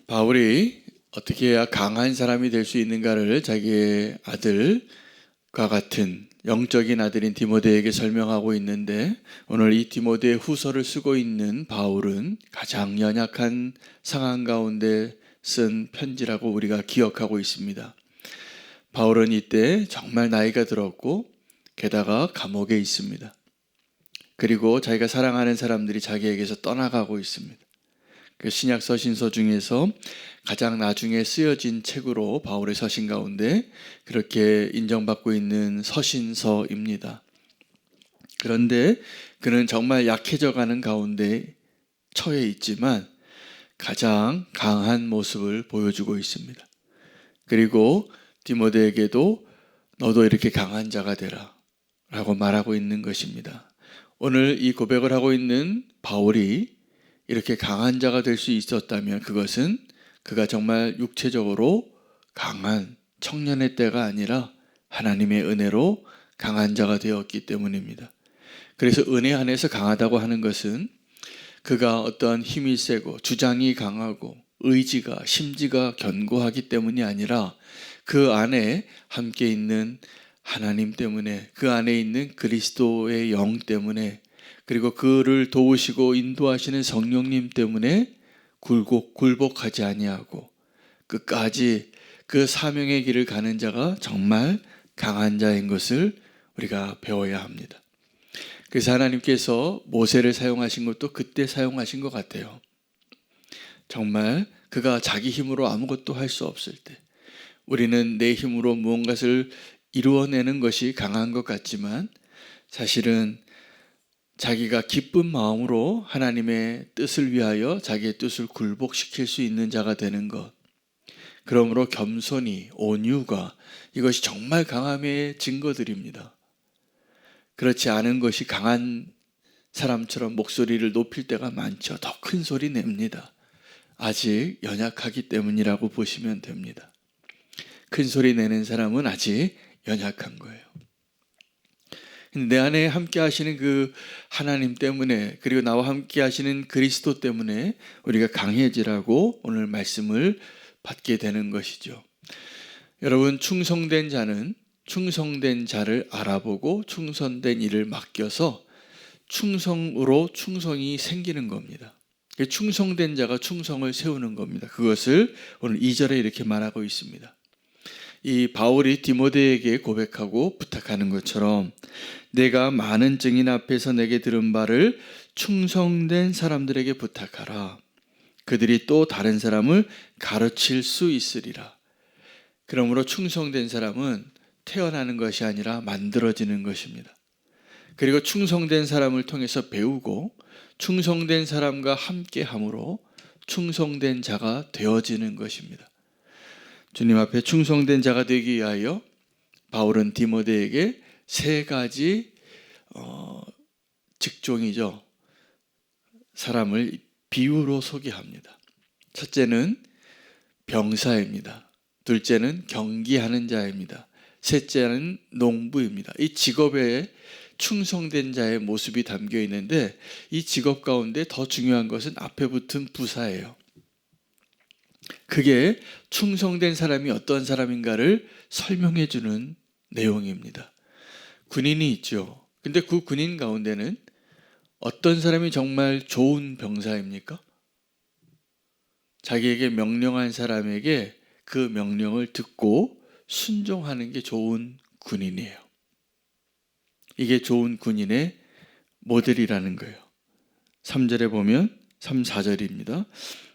바울이 어떻게 해야 강한 사람이 될 수 있는가를 자기의 아들과 같은 영적인 아들인 디모데에게 설명하고 있는데, 오늘 이 디모데 후서를 쓰고 있는 바울은 가장 연약한 상황 가운데 쓴 편지라고 우리가 기억하고 있습니다. 바울은 이때 정말 나이가 들었고 게다가 감옥에 있습니다. 그리고 자기가 사랑하는 사람들이 자기에게서 떠나가고 있습니다. 그 신약 서신서 중에서 가장 나중에 쓰여진 책으로 바울의 서신 가운데 그렇게 인정받고 있는 서신서입니다. 그런데 그는 정말 약해져 가는 가운데 처해 있지만 가장 강한 모습을 보여주고 있습니다. 그리고 디모데에게도 너도 이렇게 강한 자가 되라 라고 말하고 있는 것입니다. 오늘 이 고백을 하고 있는 바울이 이렇게 강한 자가 될 수 있었다면 그것은 그가 정말 육체적으로 강한 청년의 때가 아니라 하나님의 은혜로 강한 자가 되었기 때문입니다. 그래서 은혜 안에서 강하다고 하는 것은 그가 어떤 힘이 세고 주장이 강하고 의지가 심지가 견고하기 때문이 아니라 그 안에 함께 있는 하나님 때문에, 그 안에 있는 그리스도의 영 때문에, 그리고 그를 도우시고 인도하시는 성령님 때문에 굴복하지 아니하고 끝까지 그 사명의 길을 가는 자가 정말 강한 자인 것을 우리가 배워야 합니다. 그래서 하나님께서 모세를 사용하신 것도 그때 사용하신 것 같아요. 정말 그가 자기 힘으로 아무것도 할 수 없을 때, 우리는 내 힘으로 무언가를 이루어내는 것이 강한 것 같지만 사실은 자기가 기쁜 마음으로 하나님의 뜻을 위하여 자기의 뜻을 굴복시킬 수 있는 자가 되는 것, 그러므로 겸손이, 온유가, 이것이 정말 강함의 증거들입니다. 그렇지 않은 것이 강한 사람처럼 목소리를 높일 때가 많죠. 더 큰 소리 냅니다. 아직 연약하기 때문이라고 보시면 됩니다. 큰 소리 내는 사람은 아직 연약한 거예요. 내 안에 함께 하시는 그 하나님 때문에, 그리고 나와 함께 하시는 그리스도 때문에 우리가 강해지라고 오늘 말씀을 받게 되는 것이죠. 여러분, 충성된 자는 충성된 자를 알아보고 충성된 일을 맡겨서 충성으로 충성이 생기는 겁니다. 충성된 자가 충성을 세우는 겁니다. 그것을 오늘 2절에 이렇게 말하고 있습니다. 이 바울이 디모데에게 고백하고 부탁하는 것처럼 내가 많은 증인 앞에서 내게 들은 바를 충성된 사람들에게 부탁하라. 그들이 또 다른 사람을 가르칠 수 있으리라. 그러므로 충성된 사람은 태어나는 것이 아니라 만들어지는 것입니다. 그리고 충성된 사람을 통해서 배우고 충성된 사람과 함께함으로 충성된 자가 되어지는 것입니다. 주님 앞에 충성된 자가 되기 위하여 바울은 디모데에게 세 가지 직종이죠. 사람을 비유로 소개합니다. 첫째는 병사입니다. 둘째는 경기하는 자입니다. 셋째는 농부입니다. 이 직업에 충성된 자의 모습이 담겨 있는데 이 직업 가운데 더 중요한 것은 앞에 붙은 부사예요. 그게 충성된 사람이 어떤 사람인가를 설명해 주는 내용입니다. 군인이 있죠. 근데 그 군인 가운데는 어떤 사람이 정말 좋은 병사입니까? 자기에게 명령한 사람에게 그 명령을 듣고 순종하는 게 좋은 군인이에요. 이게 좋은 군인의 모델이라는 거예요. 3절에 보면 3, 4절입니다.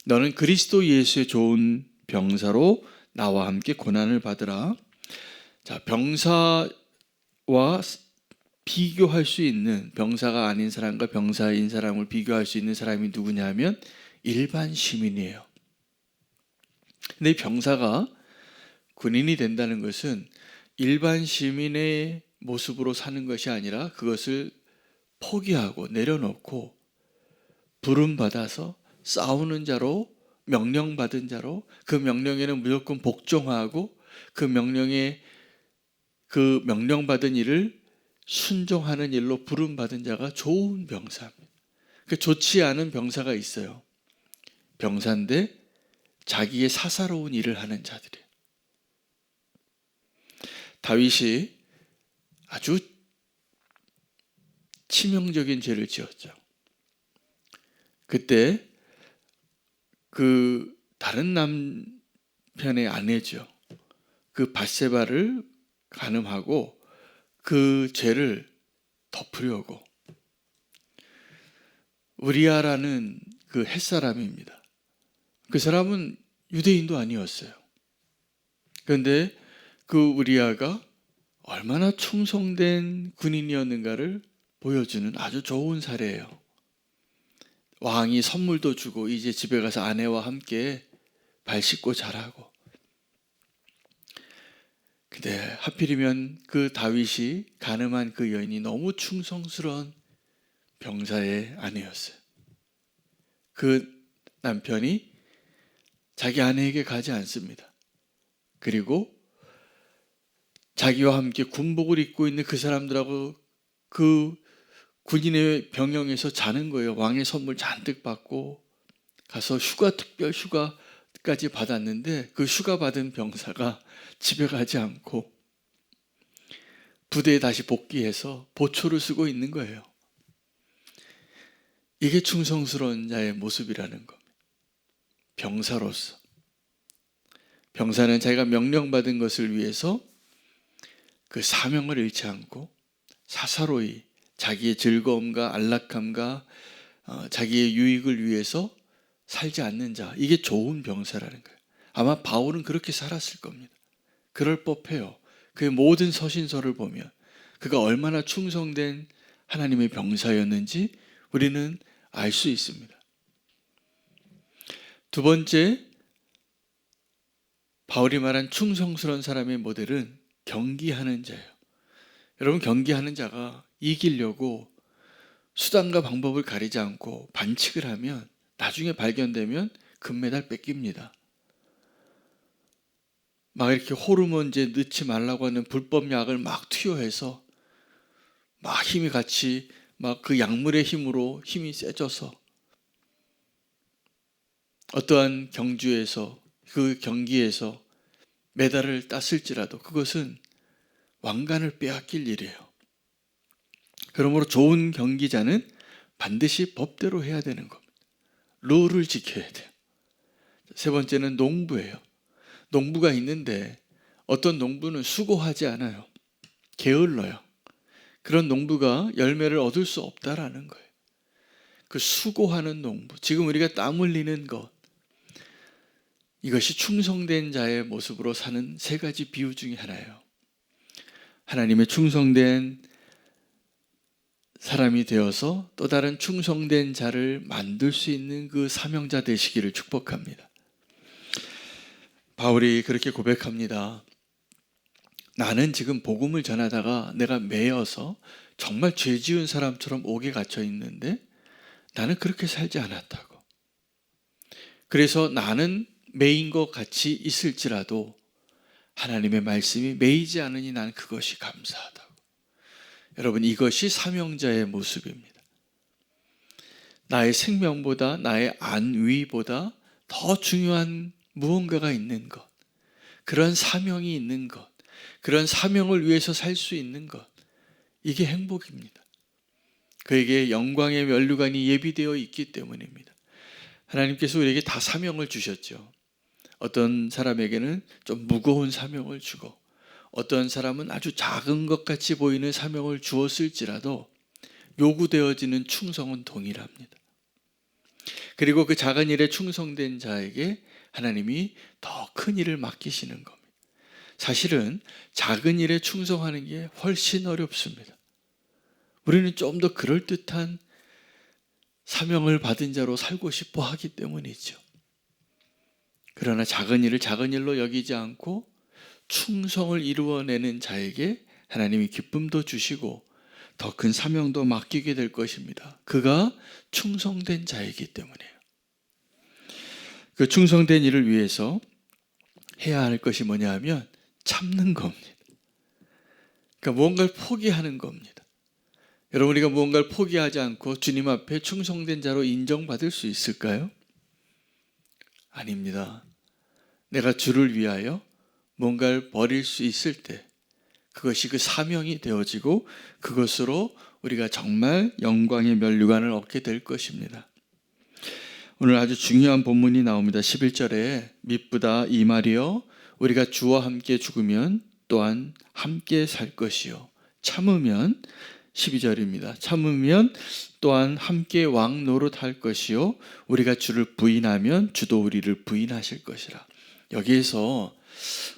너는 그리스도 예수의 좋은 병사로 나와 함께 고난을 받으라. 자, 병사와 비교할 수 있는, 병사가 아닌 사람과 병사인 사람을 비교할 수 있는 사람이 누구냐면 일반 시민이에요. 근데 이 병사가 군인이 된다는 것은 일반 시민의 모습으로 사는 것이 아니라 그것을 포기하고 내려놓고 부름받아서 싸우는 자로, 명령받은 자로, 그 명령에는 무조건 복종하고 그 명령받은 일을 순종하는 일로 부름받은 자가 좋은 병사입니다. 좋지 않은 병사가 있어요. 병사인데 자기의 사사로운 일을 하는 자들이에요. 다윗이 아주 치명적인 죄를 지었죠. 그때 그 다른 남편의 아내죠. 그 밧세바를 간음하고 그 죄를 덮으려고 우리아라는 그 햇사람입니다. 그 사람은 유대인도 아니었어요. 그런데 그 우리아가 얼마나 충성된 군인이었는가를 보여주는 아주 좋은 사례예요. 왕이 선물도 주고 이제 집에 가서 아내와 함께 발 씻고 자라고. 근데 하필이면 그 다윗이 간음한 그 여인이 너무 충성스러운 병사의 아내였어요. 그 남편이 자기 아내에게 가지 않습니다. 그리고 자기와 함께 군복을 입고 있는 그 사람들하고 그 군인의 병영에서 자는 거예요. 왕의 선물 잔뜩 받고 가서 특별 휴가까지 받았는데 그 휴가 받은 병사가 집에 가지 않고 부대에 다시 복귀해서 보초를 쓰고 있는 거예요. 이게 충성스러운 자의 모습이라는 겁니다. 병사로서. 병사는 자기가 명령받은 것을 위해서 그 사명을 잃지 않고 사사로이 자기의 즐거움과 안락함과 자기의 유익을 위해서 살지 않는 자, 이게 좋은 병사라는 거예요. 아마 바울은 그렇게 살았을 겁니다. 그럴 법해요. 그의 모든 서신서를 보면 그가 얼마나 충성된 하나님의 병사였는지 우리는 알 수 있습니다. 두 번째, 바울이 말한 충성스러운 사람의 모델은 경기하는 자예요. 여러분, 경기하는 자가 이기려고 수단과 방법을 가리지 않고 반칙을 하면 나중에 발견되면 금메달 뺏깁니다. 막 이렇게 호르몬제 넣지 말라고 하는 불법 약을 막 투여해서 막 힘이 같이 막 그 약물의 힘으로 힘이 세져서 어떠한 경주에서 그 경기에서 메달을 땄을지라도 그것은 왕관을 빼앗길 일이에요. 그러므로 좋은 경기자는 반드시 법대로 해야 되는 겁니다. 룰을 지켜야 돼요. 세 번째는 농부예요. 농부가 있는데 어떤 농부는 수고하지 않아요. 게을러요. 그런 농부가 열매를 얻을 수 없다라는 거예요. 그 수고하는 농부, 지금 우리가 땀 흘리는 것, 이것이 충성된 자의 모습으로 사는 세 가지 비유 중에 하나예요. 하나님의 충성된 사람이 되어서 또 다른 충성된 자를 만들 수 있는 그 사명자 되시기를 축복합니다. 바울이 그렇게 고백합니다. 나는 지금 복음을 전하다가 내가 매여서 정말 죄 지은 사람처럼 옥에 갇혀 있는데 나는 그렇게 살지 않았다고. 그래서 나는 매인 것 같이 있을지라도 하나님의 말씀이 매이지 않으니 나는 그것이 감사하다고. 여러분, 이것이 사명자의 모습입니다. 나의 생명보다 나의 안위보다 더 중요한 무언가가 있는 것, 그런 사명이 있는 것, 그런 사명을 위해서 살 수 있는 것, 이게 행복입니다. 그에게 영광의 면류관이 예비되어 있기 때문입니다. 하나님께서 우리에게 다 사명을 주셨죠. 어떤 사람에게는 좀 무거운 사명을 주고 어떤 사람은 아주 작은 것 같이 보이는 사명을 주었을지라도 요구되어지는 충성은 동일합니다. 그리고 그 작은 일에 충성된 자에게 하나님이 더 큰 일을 맡기시는 겁니다. 사실은 작은 일에 충성하는 게 훨씬 어렵습니다. 우리는 좀 더 그럴듯한 사명을 받은 자로 살고 싶어 하기 때문이죠. 그러나 작은 일을 작은 일로 여기지 않고 충성을 이루어내는 자에게 하나님이 기쁨도 주시고 더 큰 사명도 맡기게 될 것입니다. 그가 충성된 자이기 때문이에요. 그 충성된 일을 위해서 해야 할 것이 뭐냐 하면 참는 겁니다. 그러니까 무언가를 포기하는 겁니다. 여러분, 우리가 무언가를 포기하지 않고 주님 앞에 충성된 자로 인정받을 수 있을까요? 아닙니다. 내가 주를 위하여 뭔가를 버릴 수 있을 때 그것이 그 사명이 되어지고 그것으로 우리가 정말 영광의 면류관을 얻게 될 것입니다. 오늘 아주 중요한 본문이 나옵니다. 11절에 미쁘다 이 말이여 우리가 주와 함께 죽으면 또한 함께 살 것이요 참으면 12절입니다. 참으면 또한 함께 왕 노릇할 것이요 우리가 주를 부인하면 주도 우리를 부인하실 것이라. 여기에서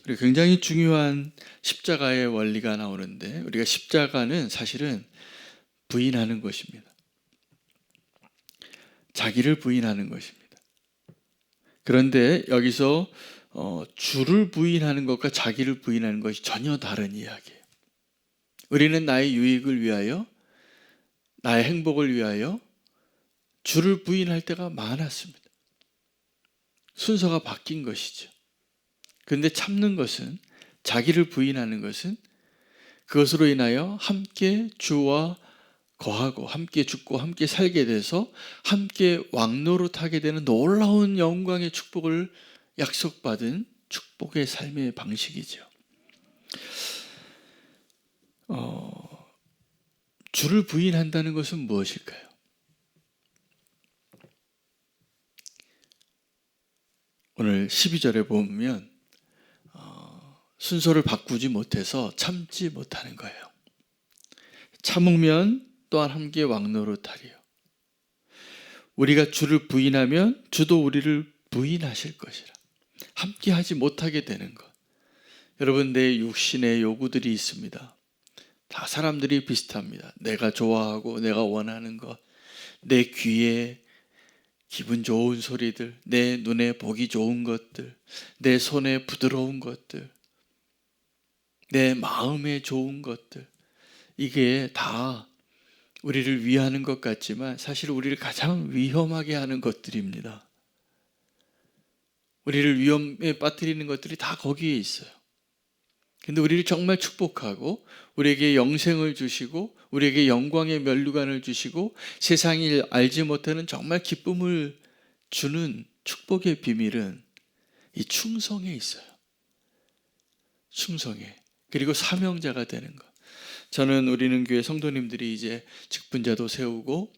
우리 굉장히 중요한 십자가의 원리가 나오는데 우리가 십자가는 사실은 부인하는 것입니다. 자기를 부인하는 것입니다. 그런데 여기서 주를 부인하는 것과 자기를 부인하는 것이 전혀 다른 이야기예요. 우리는 나의 유익을 위하여 나의 행복을 위하여 주를 부인할 때가 많았습니다. 순서가 바뀐 것이죠. 그런데 참는 것은 자기를 부인하는 것은 그것으로 인하여 함께 주와 거하고 함께 죽고 함께 살게 돼서 함께 왕노릇하게 되는 놀라운 영광의 축복을 약속받은 축복의 삶의 방식이죠. 주를 부인한다는 것은 무엇일까요? 오늘 12절에 보면 순서를 바꾸지 못해서 참지 못하는 거예요. 참으면 또한 함께 왕노릇하리요. 우리가 주를 부인하면 주도 우리를 부인하실 것이라. 함께 하지 못하게 되는 것. 여러분, 내 육신의 요구들이 있습니다. 다 사람들이 비슷합니다. 내가 좋아하고 내가 원하는 것, 내 귀에 기분 좋은 소리들, 내 눈에 보기 좋은 것들, 내 손에 부드러운 것들, 내 마음에 좋은 것들, 이게 다 우리를 위하는 것 같지만 사실 우리를 가장 위험하게 하는 것들입니다. 우리를 위험에 빠뜨리는 것들이 다 거기에 있어요. 근데 우리를 정말 축복하고 우리에게 영생을 주시고 우리에게 영광의 면류관을 주시고 세상이 알지 못하는 정말 기쁨을 주는 축복의 비밀은 이 충성에 있어요. 충성에. 그리고 사명자가 되는 것. 저는 우리는 교회 성도님들이 이제 직분자도 세우고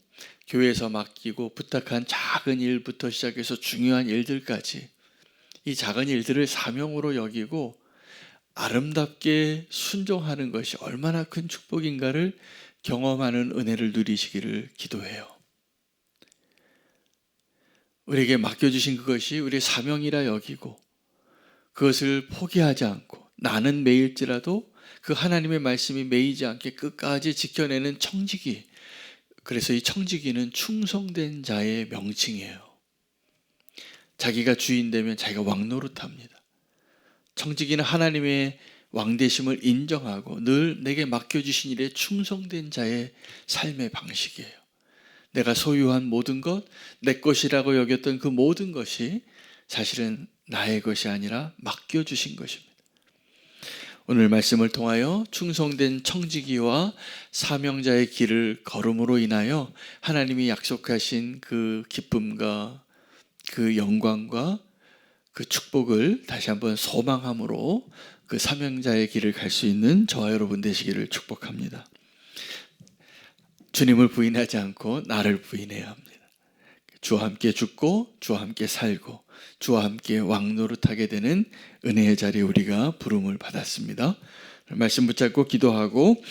교회에서 맡기고 부탁한 작은 일부터 시작해서 중요한 일들까지 이 작은 일들을 사명으로 여기고 아름답게 순종하는 것이 얼마나 큰 축복인가를 경험하는 은혜를 누리시기를 기도해요. 우리에게 맡겨주신 그것이 우리의 사명이라 여기고 그것을 포기하지 않고 나는 매일지라도 그 하나님의 말씀이 매이지 않게 끝까지 지켜내는 청지기. 그래서 이 청지기는 충성된 자의 명칭이에요. 자기가 주인 되면 자기가 왕노릇합니다. 청지기는 하나님의 왕되심을 인정하고 늘 내게 맡겨주신 일에 충성된 자의 삶의 방식이에요. 내가 소유한 모든 것, 내 것이라고 여겼던 그 모든 것이 사실은 나의 것이 아니라 맡겨주신 것입니다. 오늘 말씀을 통하여 충성된 청지기와 사명자의 길을 걸음으로 인하여 하나님이 약속하신 그 기쁨과 그 영광과 그 축복을 다시 한번 소망함으로 그 사명자의 길을 갈 수 있는 저와 여러분 되시기를 축복합니다. 주님을 부인하지 않고 나를 부인해야 합니다. 주와 함께 죽고 주와 함께 살고 주와 함께 왕노릇하게 되는 은혜의 자리에 우리가 부름을 받았습니다. 말씀 붙잡고 기도하고